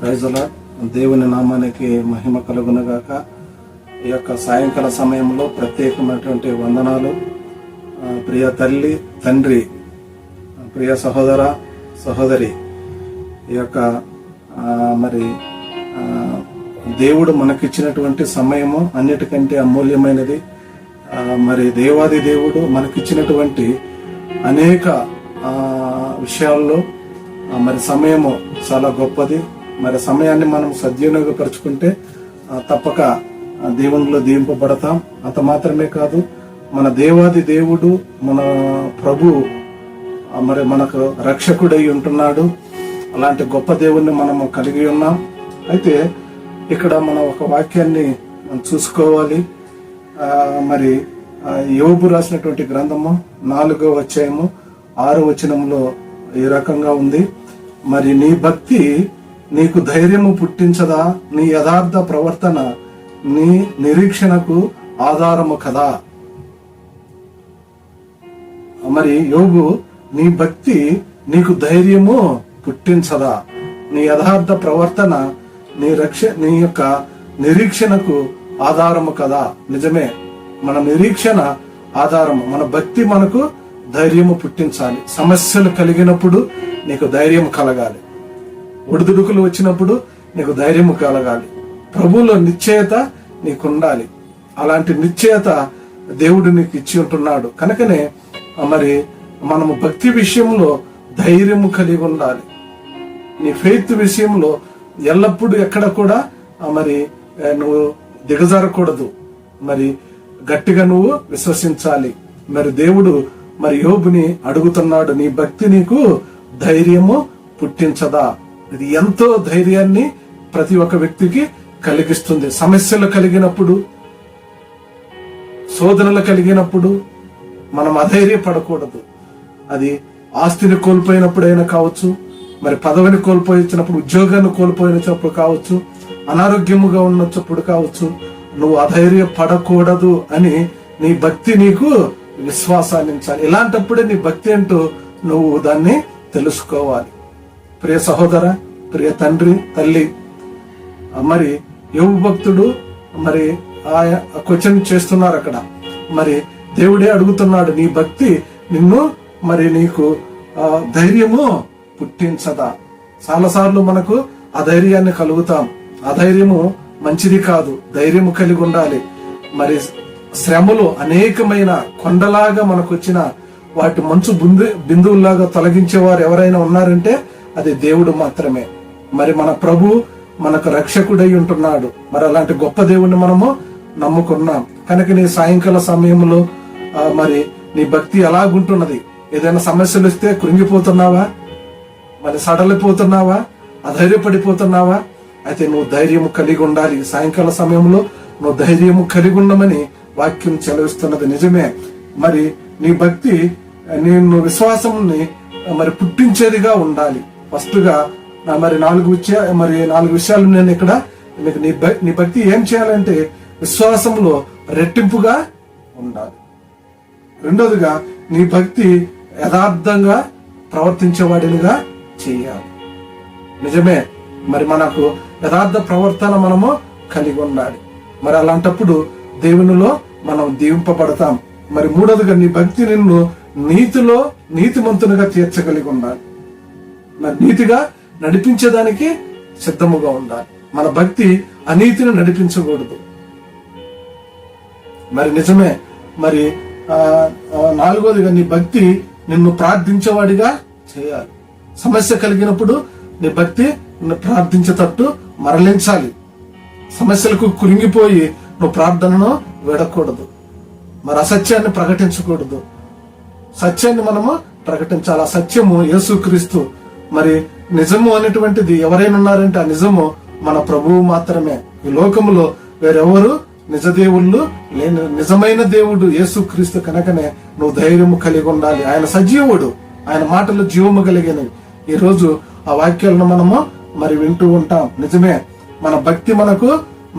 Praise the lord. దేవుని నామానికి మహిమ కలుగునుగాక. ఈ యొక్క సాయంకాల సమయంలో ప్రత్యేకమైనటువంటి వందనాలు. ప్రియ తల్లి, తండ్రి, ప్రియ సహోదర, సహోదరి, ఈ యొక్క మరి దేవుడు మనకిచ్చినటువంటి సమయము అన్నిటికంటే అమూల్యమైనది. మరి దేవాది దేవుడు మనకిచ్చినటువంటి అనేక విషయాల్లో మరి సమయము చాలా గొప్పది. మరి సమయాన్ని మనం సద్వినియోగపరుచుకుంటే తప్పక దేవునిలో దీవింపబడతాం. అంత మాత్రమే కాదు, మన దేవాది దేవుడు, మన ప్రభు మరి మనకు రక్షకుడై ఉంటున్నాడు. అలాంటి గొప్ప దేవుణ్ణి మనము కలిగి ఉన్నాం. అయితే ఇక్కడ మనం ఒక వాక్యాన్ని చూసుకోవాలి. మరి యోబు రాసినటువంటి గ్రంథము 4వ అధ్యాయము 6వ వచనంలో ఈ రకంగా ఉంది. మరి నీ భక్తి నీకు ధైర్యము పుట్టించదా? నీ యథార్థ ప్రవర్తన నీ నిరీక్షణకు ఆధారము కదా. మరి యోబు, నీ భక్తి నీకు ధైర్యము పుట్టించదా? నీ యథార్థ ప్రవర్తన నీ యొక్క నిరీక్షణకు ఆధారము కదా. నిజమే, మన నిరీక్షణ ఆధారము. మన భక్తి మనకు ధైర్యము పుట్టించాలి. సమస్యలు కలిగినప్పుడు నీకు ధైర్యం కలగాలి. ఒడిదుడుకులు వచ్చినప్పుడు నీకు ధైర్యము కలగాలి. ప్రభువులో నిశ్చయత నీకు ఉండాలి. అలాంటి నిశ్చయత దేవుడు నీకు ఇచ్చి ఉంటున్నాడు. కనుకనే మరి మనము భక్తి విషయంలో ధైర్యము కలిగి ఉండాలి. నీ ఫెయిత్ విషయంలో ఎల్లప్పుడూ ఎక్కడ కూడా మరి నువ్వు దిగజారకూడదు. మరి గట్టిగా నువ్వు విశ్వసించాలి. మరి దేవుడు మరి యోబుని అడుగుతున్నాడు, నీ భక్తి నీకు ధైర్యము పుట్టించదా? ఇది ఎంతో ధైర్యాన్ని ప్రతి ఒక్క వ్యక్తికి కలిగిస్తుంది. సమస్యలు కలిగినప్పుడు, శోధనలు కలిగినప్పుడు మనం అధైర్యపడకూడదు. అది ఆస్తిని కోల్పోయినప్పుడైనా కావచ్చు, మరి పదవిని కోల్పోయినప్పుడు, ఉద్యోగాన్ని కోల్పోయినప్పుడు కావచ్చు, అనారోగ్యముగా ఉన్నప్పుడు కావచ్చు, నువ్వు అధైర్యపడకూడదు అని నీ భక్తి నీకు విశ్వాసాన్ని ఇచ్చాలి. ఇలాంటప్పుడే నీ భక్తి అంటూ నువ్వు దాన్ని తెలుసుకోవాలి. ప్రియ సహోదర, ప్రియ తండ్రి, తల్లి, మరి యోబు భక్తుడు మరి ఆ క్వశ్చన్ చేస్తున్నారు అక్కడ. మరి దేవుడే అడుగుతున్నాడు, నీ భక్తి నిన్ను మరి నీకు ధైర్యము పుట్టించదా? చాలాసార్లు మనకు అధైర్యాన్ని కలుగుతాం. అధైర్యము మంచిది కాదు. ధైర్యము కలిగి ఉండాలి. మరి శ్రమలు అనేకమైన కొండలాగా మనకు వచ్చిన వాటి మంచు బిందువులాగా తొలగించేవారు ఎవరైనా ఉన్నారంటే అది దేవుడు మాత్రమే. మరి మన ప్రభు మనకు రక్షకుడై ఉంటున్నాడు. మరి అలాంటి గొప్ప దేవుణ్ణి మనము నమ్ముకున్నాం. కనుక నీ సాయంకాల సమయంలో మరి నీ భక్తి ఎలాగుంటున్నది? ఏదైనా సమస్యలు వస్తే కృంగిపోతున్నావా? మరి సడలిపోతున్నావా? అధైర్యపడిపోతున్నావా? అయితే నువ్వు ధైర్యము కలిగి ఉండాలి. సాయంకాల సమయంలో నువ్వు ధైర్యము కలిగి ఉండమని వాక్యం చెలవిస్తున్నది. నిజమే. మరి నీ భక్తి నేను విశ్వాసంని మరి పుట్టించేదిగా ఉండాలి. ఫస్ట్ గా మరి 4 విషయాలు నేను ఇక్కడ నీ భక్తి ఏం చేయాలంటే విశ్వాసంలో రెట్టింపుగా ఉండాలి. రెండోదిగా నీ భక్తి యథార్థంగా ప్రవర్తించేవాడినిగా చేయాలి. నిజమే, మరి మనకు యథార్థ ప్రవర్తన మనము కలిగి ఉండాలి. మరి అలాంటప్పుడు దేవునిలో మనం దీవింపబడతాం. మరి మూడోదిగా నీ భక్తి నిన్ను నీతిలో నీతిమంతునిగా తీర్చగలిగి ఉండాలి. మరి నీతిగా నడిపించేదానికి సిద్ధముగా ఉండాలి. మన భక్తి అనీతిని నడిపించకూడదు. మరి నిజమే, మరి 4వదిగా నీ భక్తి నిన్ను ప్రార్థించేవాడిగా చేయాలి. సమస్య కలిగినప్పుడు నీ భక్తి నిన్ను ప్రార్థించేటట్టు మరలించాలి. సమస్యలకు కురింగిపోయి నువ్వు ప్రార్థనను విడకూడదు. మరి అసత్యాన్ని ప్రకటించకూడదు. సత్యాన్ని మనము ప్రకటించాలి. ఆ సత్యము యేసుక్రీస్తు. మరి నిజము అనేటువంటిది ఎవరైనా ఉన్నారంటే ఆ నిజము మన ప్రభువు మాత్రమే. ఈ లోకములో వేరెవరు నిజదేవుళ్ళు లేని నిజమైన దేవుడు యేసుక్రీస్తు. కనుకనే నువ్వు ధైర్యము కలిగి ఉండాలి. ఆయన సజీవుడు, ఆయన మాటలు జీవము కలిగినవి. ఈ రోజు ఆ వాక్యాలను మనము మరి వింటూ ఉంటాం. నిజమే, మన భక్తి మనకు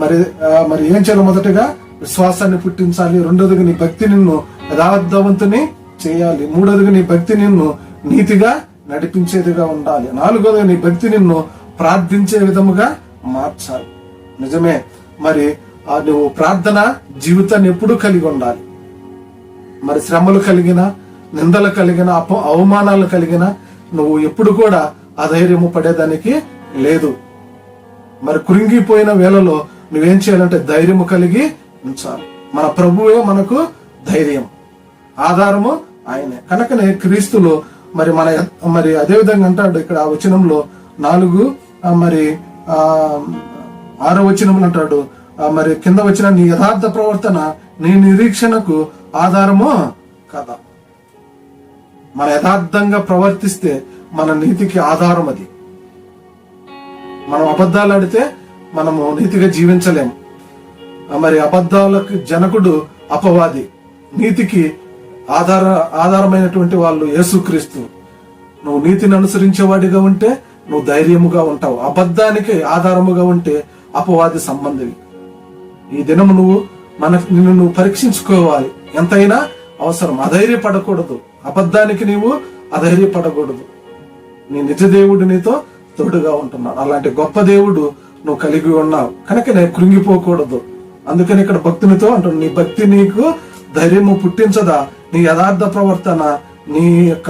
మరి ఏం చేయాలి? మొదటగా విశ్వాసాన్ని పుట్టించాలి. రెండోదిగా నీ భక్తి నిన్ను యథార్థవంతుని చేయాలి. మూడోదిగా నీ భక్తి నిన్ను నీతిగా నడిపించేదిగా ఉండాలి. నాలుగోదిగా నీ భక్తి నిన్ను ప్రార్థించే విధముగా మార్చాలి. నిజమే, మరి నువ్వు ప్రార్థన జీవితాన్ని ఎప్పుడూ కలిగి ఉండాలి. మరి శ్రమలు కలిగిన, నిందలు కలిగిన, అవమానాలు కలిగిన నువ్వు ఎప్పుడు కూడా అధైర్యము పడేదానికి లేదు. మరి కృంగిపోయిన వేళలో నువ్వేం చేయాలంటే ధైర్యము కలిగి ఉంచాలి. మన ప్రభువే మనకు ధైర్యం, ఆధారము ఆయనే. కనుకనే క్రీస్తులో మరి అదే విధంగా అంటాడు ఇక్కడ ఆ వచనంలో 4 మరి 6వ వచనంలో అంటాడు, మరి కింద వచ్చిన నీ యథార్థ ప్రవర్తన నీ నిరీక్షణకు ఆధారము కదా. మన యథార్థంగా ప్రవర్తిస్తే మన నీతికి ఆధారం అది. మనం అబద్ధాలు ఆడితే మనము నీతిగా జీవించలేము. మరి అబద్ధాలకు జనకుడు అపవాది, నీతికి ఆధారమైనటువంటి వాళ్ళు యేసుక్రీస్తు. నువ్వు నీతిని అనుసరించేవాడిగా ఉంటే నువ్వు ధైర్యముగా ఉంటావు. అబద్ధానికి ఆధారముగా ఉంటే అపవాది సంబంధివి. ఈ దినము నిన్ను నువ్వు పరీక్షించుకోవాలి. ఎంతైనా అవసరం. అధైర్యపడకూడదు, అబద్ధానికి నీవు అధైర్యపడకూడదు. నీ నిజ దేవుడు నీతో తోడుగా ఉంటున్నాడు. అలాంటి గొప్ప దేవుడు నువ్వు కలిగి ఉన్నావు కనుకనే కృంగిపోకూడదు. అందుకని ఇక్కడ భక్తునితో అంటున్నాడు, నీ భక్తి నీకు ధైర్యము పుట్టించదా, నీ యథార్థ ప్రవర్తన నీ యొక్క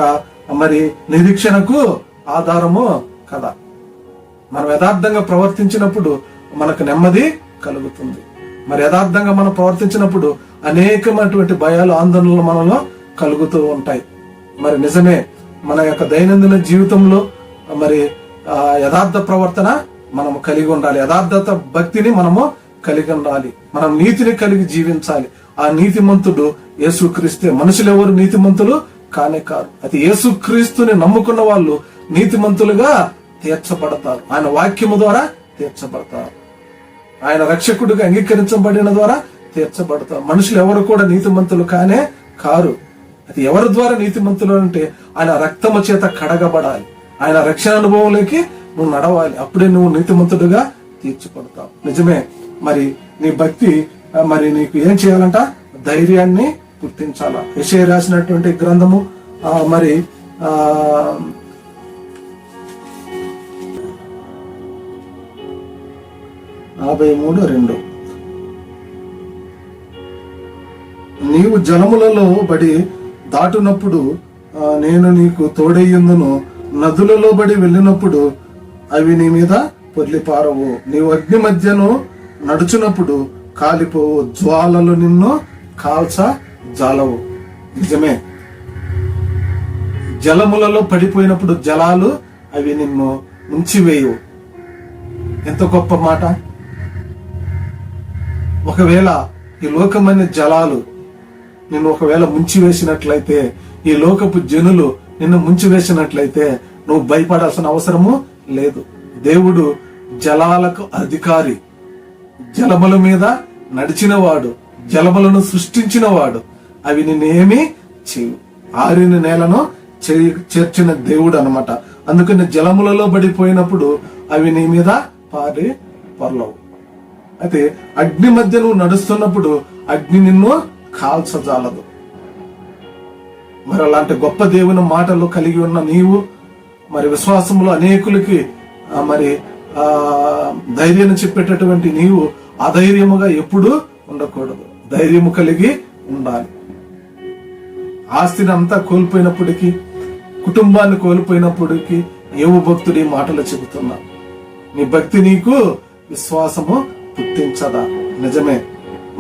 మరి నిరీక్షణకు ఆధారము కదా. మనం యథార్థంగా ప్రవర్తించినప్పుడు మనకు నెమ్మది కలుగుతుంది. మరి యథార్థంగా మనం ప్రవర్తించినప్పుడు అనేకమైనటువంటి భయాలు, ఆందోళనలు మనలో కలుగుతూ ఉంటాయి. మరి నిజమే, మన యొక్క దైనందిన జీవితంలో మరి యథార్థ ప్రవర్తన మనము కలిగి ఉండాలి. యథార్థత భక్తిని మనము కలిగి ఉండాలి. మనం నీతిని కలిగి జీవించాలి. ఆ నీతిమంతుడు యేసుక్రీస్తే. మనుషులు ఎవరు నీతిమంతులు కానే కాదు. అది యేసుక్రీస్తుని నమ్ముకున్న వాళ్ళు నీతిమంతులుగా తీర్చబడతారు. ఆయన వాక్యము ద్వారా తీర్చబడతారు. ఆయన రక్షకుడిగా అంగీకరించబడిన ద్వారా తీర్చబడతారు. మనుషులు ఎవరు కూడా నీతిమంతులు కానే కారు. అది ఎవరి ద్వారా నీతిమంతులు అంటే ఆయన రక్తము చేత కడగబడాలి. ఆయన రక్షణ అనుభవంలోకి నువ్వు నడవాలి. అప్పుడే నువ్వు నీతిమంతుడుగా తీర్చబడతావు. నిజమే, మరి నీ భక్తి మరి నీకు ఏం చేయాలంట? ధైర్యాన్ని గుర్తించాలా. యెషయా రాసినటువంటి గ్రంథము మరి 43:2 నీవు జలములలో బడి దాటునప్పుడు నేను నీకు తోడయ్యుందును, నదులలో బడి వెళ్ళినప్పుడు అవి నీ మీద పొర్లిపారవు, నీవు అగ్ని మధ్యను నడుచునప్పుడు కాలిపోవు, జ్వాలలు నిన్ను కాల్చ జాలవు. నిజమే, జలములలో పడిపోయినప్పుడు జలాలు అవి నిన్ను ముంచివేయవు. ఎంత గొప్ప మాట. ఒకవేళ ఈ లోకమైన జలాలు నిన్ను ఒకవేళ ముంచివేసినట్లయితే, ఈ లోకపు జనులు నిన్ను ముంచివేసినట్లయితే నువ్వు భయపడాల్సిన అవసరము లేదు. దేవుడు జలాలకు అధికారి, జలముల మీద నడిచినవాడు, జలములను సృష్టించినవాడు. అవి నిన్నేమీ చేయు. ఆరిన నేలను చేర్చిన దేవుడు అన్నమాట. అందుకని జలములలో పడిపోయినప్పుడు అవి నీ మీద పారి పొరలవు. అయితే అగ్ని మధ్య నువ్వు నడుస్తున్నప్పుడు అగ్ని నిన్ను కాల్చజాలదు. మరి అలాంటి గొప్ప దేవుని మాటలు కలిగి ఉన్న నీవు మరి విశ్వాసంలో అనేకులకి మరి ధైర్యాన్ని చెప్పేటటువంటి నీవు అధైర్యముగా ఎప్పుడూ ఉండకూడదు. ధైర్యము కలిగి ఉండాలి. ఆస్తిని అంతా కోల్పోయినప్పటికీ, కుటుంబాన్ని కోల్పోయినప్పటికీ యోబు భక్తుడి మాటలు చెబుతున్నా, నీ భక్తి నీకు విశ్వాసము పుట్టించదా. నిజమే,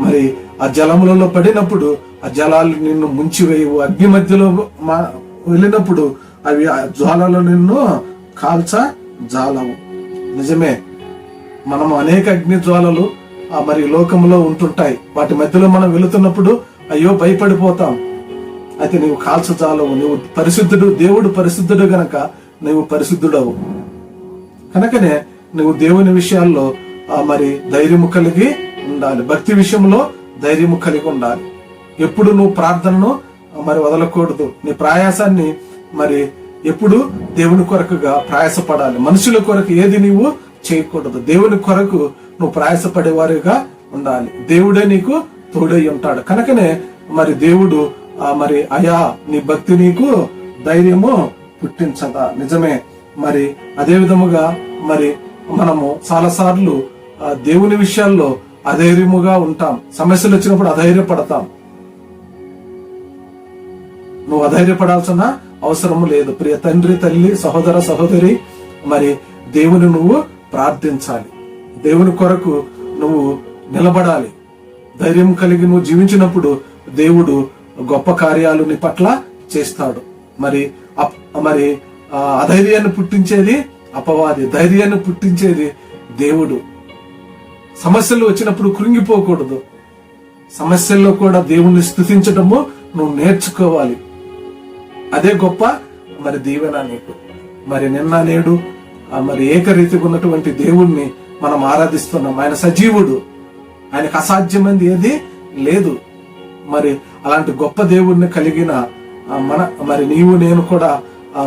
మరి ఆ జలములలో పడినప్పుడు ఆ జలాలు నిన్ను ముంచివేయవు. అగ్ని మధ్యలో వెళ్ళినప్పుడు అవి ఆ జ్వాలలో నిన్ను కాల్చ జాలవు. నిజమే, మనము అనేక అగ్ని జ్వాలలు మరి లోకంలో ఉంటుంటాయి. వాటి మధ్యలో మనం వెళుతున్నప్పుడు అయ్యో భయపడిపోతాం. అయితే నీవు కాల్చజాలవు. నువ్వు పరిశుద్ధుడు, దేవుడు పరిశుద్ధుడు గనక నువ్వు పరిశుద్ధుడవు. కనుకనే నువ్వు దేవుని విషయాల్లో మరి ధైర్యము కలిగి ఉండాలి. భక్తి విషయంలో ధైర్యము కలిగి ఉండాలి. ఎప్పుడు నువ్వు ప్రార్థనను మరి వదలకూడదు. నీ ప్రయాసాన్ని మరి ఎప్పుడు దేవుని కొరకుగా ప్రయాసపడాలి. మనుషుల కొరకు ఏది నీవు చేయకూడదు. దేవుని కొరకు నువ్వు ప్రయాసపడేవారుగా ఉండాలి. దేవుడే నీకు తోడై ఉంటాడు. కనుకనే మరి దేవుడు మరి అయా నీ భక్తి నీకు ధైర్యము పుట్టించదా. నిజమే, మరి అదే విధముగా మరి మనము చాలాసార్లు దేవుని విషయాల్లో అధైర్యముగా ఉంటాం. సమస్యలు వచ్చినప్పుడు అధైర్యపడతాం. నువ్వు అధైర్యపడాల్సిన అవసరం లేదు. ప్రియ తండ్రి, తల్లి, సహోదర, సహోదరి, మరి దేవుని నువ్వు ప్రార్థించాలి. దేవుని కొరకు నువ్వు నిలబడాలి. ధైర్యం కలిగి నువ్వు జీవించినప్పుడు దేవుడు గొప్ప కార్యాలు నీ పట్ల చేస్తాడు. మరి అధైర్యాన్ని పుట్టించేది అపవాది, ధైర్యాన్ని పుట్టించేది దేవుడు. సమస్యలు వచ్చినప్పుడు కృంగిపోకూడదు. సమస్యల్లో కూడా దేవుణ్ణి స్తుతించడము నువ్వు నేర్చుకోవాలి. అదే గొప్ప మరి దీవెన నీకు. మరి నిన్న నేడు మరి ఏకరీతిగా ఉన్నటువంటి దేవుణ్ణి మనం ఆరాధిస్తున్నాం. ఆయన సజీవుడు, ఆయనకు అసాధ్యమైనది ఏది లేదు. మరి అలాంటి గొప్ప దేవుణ్ణి కలిగిన మరి నీవు నేను కూడా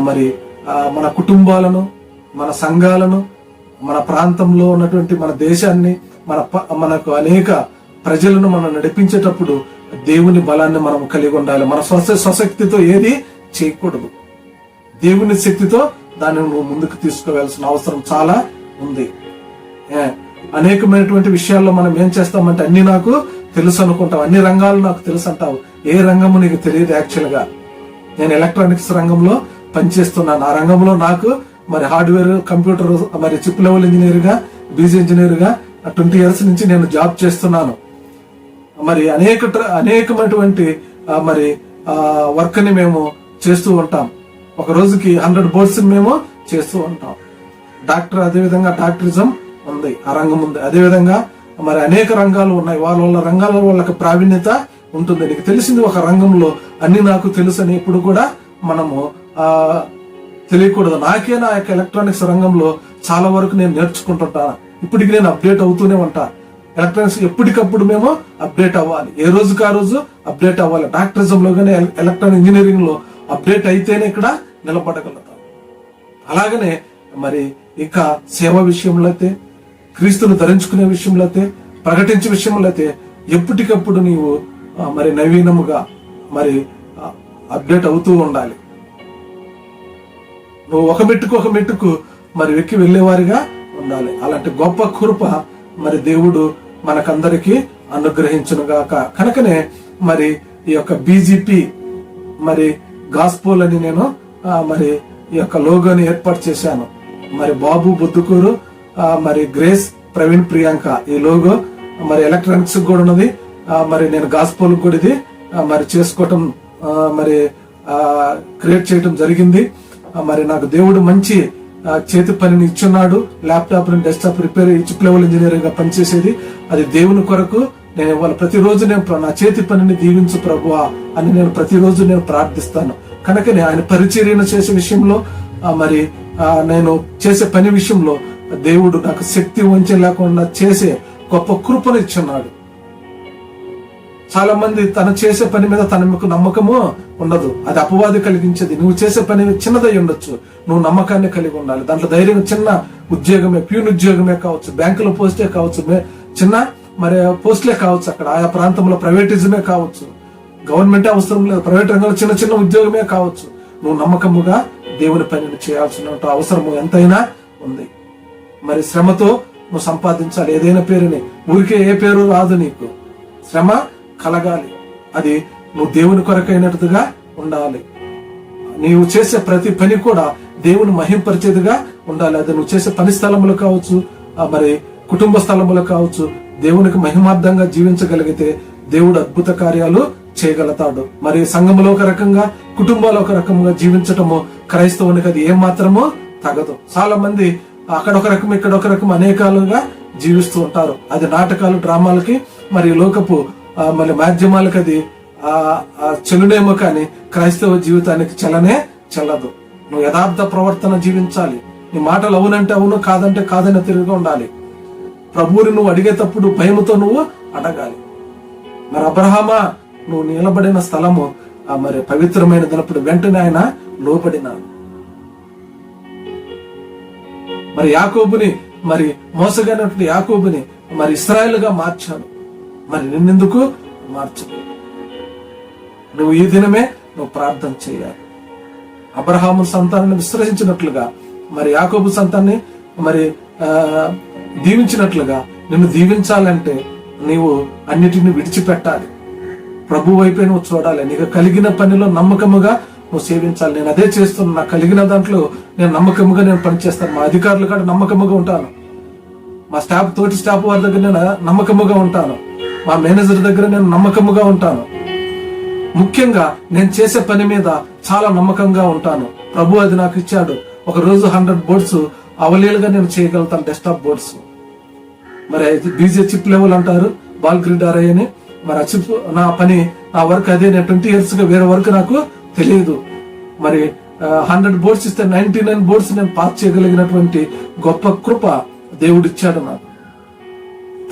మరి మన కుటుంబాలను, మన సంఘాలను, మన ప్రాంతంలో ఉన్నటువంటి మన దేశాన్ని, మనకు అనేక ప్రజలను మనం నడిపించేటప్పుడు దేవుని బలాన్ని మనం కలిగి ఉండాలి. మన స్వశక్తితో ఏది చేయకూడదు. దేవుని శక్తితో దాన్ని నువ్వు ముందుకు తీసుకువెళ్ళాల్సిన అవసరం చాలా ఉంది. అనేకమైనటువంటి విషయాల్లో మనం ఏం చేస్తామంటే అన్ని నాకు తెలుసు అనుకుంటావు, అన్ని రంగాలు నాకు తెలుసు అంటావు. ఏ రంగము నీకు తెలియదు. యాక్చువల్ గా నేను ఎలక్ట్రానిక్స్ రంగంలో పనిచేస్తున్నాను. ఆ రంగంలో నాకు మరి హార్డ్వేర్, కంప్యూటర్, మరి చిప్ లెవెల్ ఇంజనీర్ గా, బీజీ ఇంజనీర్ గా 20 years నుంచి నేను జాబ్ చేస్తున్నాను. మరి అనేకమైనటువంటి మరి వర్క్ ని మేము చేస్తూ ఉంటాం. ఒక రోజుకి 100 boards మేము చేస్తూ ఉంటాం. డాక్టర్, అదేవిధంగా డాక్టరిజం ఉంది, ఆ రంగం ఉంది. అదేవిధంగా మరి అనేక రంగాలు ఉన్నాయి. వాళ్ళ రంగాల్లో వాళ్ళకి ప్రావీణ్యత ఉంటుంది. నీకు తెలిసింది ఒక రంగంలో అన్ని నాకు తెలుసు అని ఎప్పుడు కూడా మనము తెలియకూడదు. నాకే నా యొక్క ఎలక్ట్రానిక్స్ రంగంలో చాలా వరకు నేను నేర్చుకుంటుంటాను. ఇప్పటికి నేను అప్డేట్ అవుతూనే ఉంటా. ఎలక్ట్రానిక్స్ ఎప్పటికప్పుడు మేము అప్డేట్ అవ్వాలి. ఏ రోజుకి ఆ రోజు అప్డేట్ అవ్వాలి. డాక్టరిజం లో కానీ ఎలక్ట్రానిక్ ఇంజనీరింగ్ లో అప్డేట్ అయితేనే ఇక్కడ నిలబడగలుగుతాం. అలాగనే మరి ఇక సేవ విషయంలో అయితే, క్రీస్తును ధరించుకునే విషయంలో అయితే, ప్రకటించే విషయంలో అయితే ఎప్పటికప్పుడు నీవు మరి నవీనముగా మరి అప్డేట్ అవుతూ ఉండాలి. నువ్వు ఒక మెట్టుకు మరి వెక్కి వెళ్లేవారిగా ఉండాలి. అలాంటి గొప్ప కృప మరి దేవుడు మనకందరికి అనుగ్రహించునుగాక. కనుకనే మరి ఈ యొక్క బీజేపీ మరి గాస్పోల్ అని నేను మరి ఈ యొక్క లోగోని ఏర్పాటు చేశాను. మరి బాబు బుద్ధుకూరు, మరి గ్రేస్, ప్రవీణ్, ప్రియాంక, ఈ లోగో మరి ఎలక్ట్రానిక్స్ కూడా ఉన్నది. మరి నేను గాస్పోల్ కూడా ఇది మరి చేసుకోవటం మరి క్రియేట్ చేయటం జరిగింది. మరి నాకు దేవుడు మంచి చేతి పనిని ఇచ్చున్నాడు. Laptop, desktop repair, chip level engineering గా పనిచేసేది అది దేవుని కొరకు. నేను ఇవాళ ప్రతిరోజు నేను నా చేతి పనిని దీవించు ప్రభువా అని నేను ప్రతిరోజు నేను ప్రార్థిస్తాను. కనుకనే ఆయన పరిచర్యను చేసే విషయంలో మరి నేను చేసే పని విషయంలో దేవుడు నాకు శక్తి వంచ లేకుండా చేసే గొప్ప కృపను ఇచ్చున్నాడు. చాలా మంది తను చేసే పని మీద తనకు నమ్మకము ఉండదు. అది అపవాది కలిగించేది. నువ్వు చేసే పని చిన్నదై ఉండొచ్చు, నువ్వు నమ్మకాన్ని కలిగి ఉండాలి. దాంట్లో ధైర్యం, చిన్న ఉద్యోగమే, ప్యూన్ ఉద్యోగమే కావచ్చు, బ్యాంకులో పోస్టే కావచ్చు, చిన్న మరి పోస్టులే కావచ్చు, అక్కడ ఆయా ప్రాంతంలో ప్రైవేటిజమే కావచ్చు, గవర్నమెంటే అవసరం లేదు, ప్రైవేట్ రంగంలో చిన్న చిన్న ఉద్యోగమే కావచ్చు. నువ్వు నమ్మకముగా దేవుని పనిని చేయాల్సిన అవసరము ఎంతైనా ఉంది. మరి శ్రమతో నువ్వు సంపాదించాలి ఏదైనా పేరుని. ఊరికే ఏ పేరు రాదు, నీకు శ్రమ కలగాలి. అది నువ్వు దేవుని కొరకైనట్టుగా ఉండాలి. నీవు చేసే ప్రతి పని కూడా దేవుని మహింపరిచేదిగా ఉండాలి. అది నువ్వు చేసే పని స్థలములు కావచ్చు, మరి కుటుంబ స్థలములు కావచ్చు, దేవునికి మహిమార్థంగా జీవించగలిగితే దేవుడు అద్భుత కార్యాలు చేయగలుగుతాడు. మరి సంఘంలో ఒక రకంగా, కుటుంబాలు ఒక రకంగా జీవించటము క్రైస్తవునికి అది ఏం మాత్రమో తగదు. చాలా మంది అక్కడ ఒక రకం, ఇక్కడ ఒక రకం అనేకాలుగా జీవిస్తూ ఉంటారు. అది నాటకాలు, డ్రామాలకి, మరి లోకపు మరి మాధ్యమాలకు అది చెల్లునేమో కానీ క్రైస్తవ జీవితానికి చెల్లనే చెల్లదు. నువ్వు యథార్థ ప్రవర్తన జీవించాలి. నీ మాటలు అవునంటే అవును, కాదంటే కాదని తిరిగి ఉండాలి. ప్రభువుని నువ్వు అడిగేటప్పుడు భయముతో నువ్వు అడగాలి. మరి అబ్రహామా, నువ్వు నిలబడిన స్థలము మరి పవిత్రమైనదన్నప్పుడు వెంటనే ఆయన లోబడినాడు. మరి యాకోబుని, మరి మోసగానటువంటి యాకోబుని మరి ఇశ్రాయేలుగా మార్చాడు. మరి నిన్నెందుకు మార్చదు? నువ్వు ఈ దినమే నువ్వు ప్రార్థన చేయాలి. అబ్రహాము సంతానాన్ని విశ్వసించినట్లుగా మరి యాకోబు సంతాన్ని మరి దీవించినట్లుగా నిన్ను దీవించాలంటే నీవు అన్నిటిని విడిచిపెట్టాలి, ప్రభు వైపే నువ్వు చూడాలి. నీకు కలిగిన పనిలో నమ్మకముగా నువ్వు సేవించాలి. నేను అదే చేస్తున్నా. నాకు కలిగిన దాంట్లో నేను నమ్మకముగా నేను పనిచేస్తాను. మా అధికారులు కాడ నమ్మకముగా ఉంటాను, మా తోటి స్టాఫ్ వారి దగ్గర నేను నమ్మకముగా ఉంటాను, మా మేనేజర్ దగ్గర నేను నమ్మకముగా ఉంటాను. ముఖ్యంగా నేను చేసే పని మీద చాలా నమ్మకంగా ఉంటాను. ప్రభు అది నాకు ఇచ్చాడు. ఒక రోజు 100 బోర్డ్స్ అవలీలుగా నేను చేయగలుగుతాను, డెస్క్టాప్ బోర్డ్స్. మరి బీజే చిప్ లెవెల్ అంటారు, బాల్ గ్రిడ్ అరే అని. మరి ఆ చిప్ నా పని, నా వర్క్ అదే. నేను 20 years గా వేరే వర్క్ నాకు తెలియదు. మరి 100 బోర్డ్స్ ఇస్తే 99 బోర్డ్స్ నేను పాస్ చేయగలిగినటువంటి గొప్ప కృప దేవుడు ఇచ్చాడు నాకు.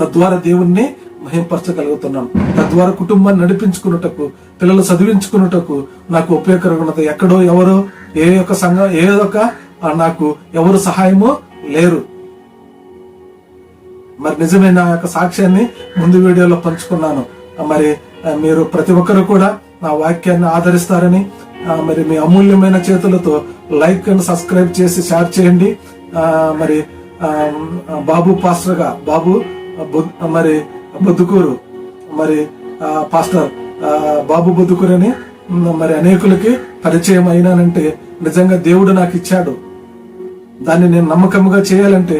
తద్వారా దేవుణ్ణి మహింపరచగలుగుతున్నాను. తద్వారా కుటుంబాన్ని నడిపించుకున్నటకు, పిల్లలు చదివించుకున్నటకు నాకు ఉపయోగకరమైనది. ఎక్కడో ఎవరో ఏ యొక్క సంఘం నాకు ఎవరు సహాయమో లేరు. మరి నిజమే, నా యొక్క సాక్ష్యాన్ని ముందు వీడియోలో పంచుకున్నాను. మరి మీరు ప్రతి ఒక్కరు కూడా నా వాక్యాన్ని ఆదరిస్తారని, మరి మీ అమూల్యమైన చేతులతో లైక్ అండ్ సబ్స్క్రైబ్ చేసి షేర్ చేయండి. మరి బాబు పాస్టర్ గా బాబు మరి బొద్దుకూరు, మరి పాస్టర్ బాబు బొద్దుకూరు అని మరి అనేకులకి పరిచయం అయినానంటే నిజంగా దేవుడు నాకు ఇచ్చాడు. దాన్ని నేను నమ్మకంగా చేయాలంటే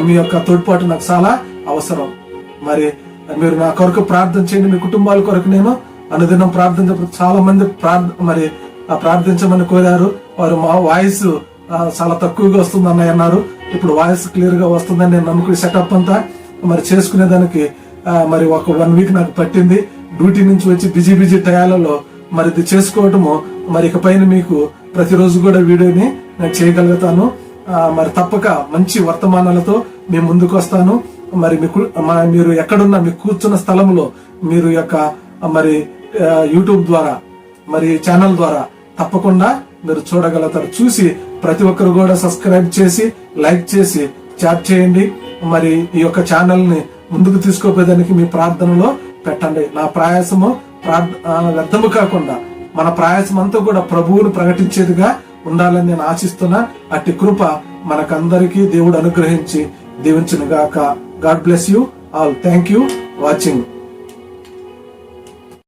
మీ యొక్క తోడ్పాటు నాకు చాలా అవసరం. మరి మీరు నా కొరకు ప్రార్థన చేయండి. మీ కుటుంబాల కొరకు నేను అనుదినం ప్రార్థించినప్పుడు చాలా మంది మరి ప్రార్థించమని కోరారు. వారు మా వాయిస్ చాలా తక్కువగా వస్తుందని అన్నారు. ఇప్పుడు వాయిస్ క్లియర్ గా వస్తుందని నేను అనుకునే సెటప్ అంతా మరి చేసుకునేదానికి మరి ఒక 1 week నాకు పట్టింది. డ్యూటీ నుంచి వచ్చి బిజీ టయాలలో మరి ఇది చేసుకోవటము. మరి ఇకపైన మీకు ప్రతిరోజు కూడా వీడియోని నేను చేయగలుగుతాను. మరి తప్పక మంచి వర్తమానాలతో మేము ముందుకు వస్తాను. మరి మీరు ఎక్కడున్నా మీ కూర్చున్న స్థలంలో మీరు యొక్క మరి యూట్యూబ్ ద్వారా మరి ఛానల్ ద్వారా తప్పకుండా మీరు చూడగలుగుతారు. చూసి ప్రతి ఒక్కరు కూడా సబ్స్క్రైబ్ చేసి లైక్ చేసి చాట్ చేయండి. మరి ఈ యొక్క ఛానల్ ని ముందుకు తీసుకోపోయేదానికి మీ ప్రార్థనలో పెట్టండి. నా ప్రయాసము వ్యర్థము కాకుండా మన ప్రయాసం అంతా కూడా ప్రభువును ప్రకటించేదిగా ఉండాలని నేను ఆశిస్తున్నా. అట్టి కృప మనకందరికీ దేవుడు అనుగ్రహించి దీవించును గాక. God bless you all. Thank you watching.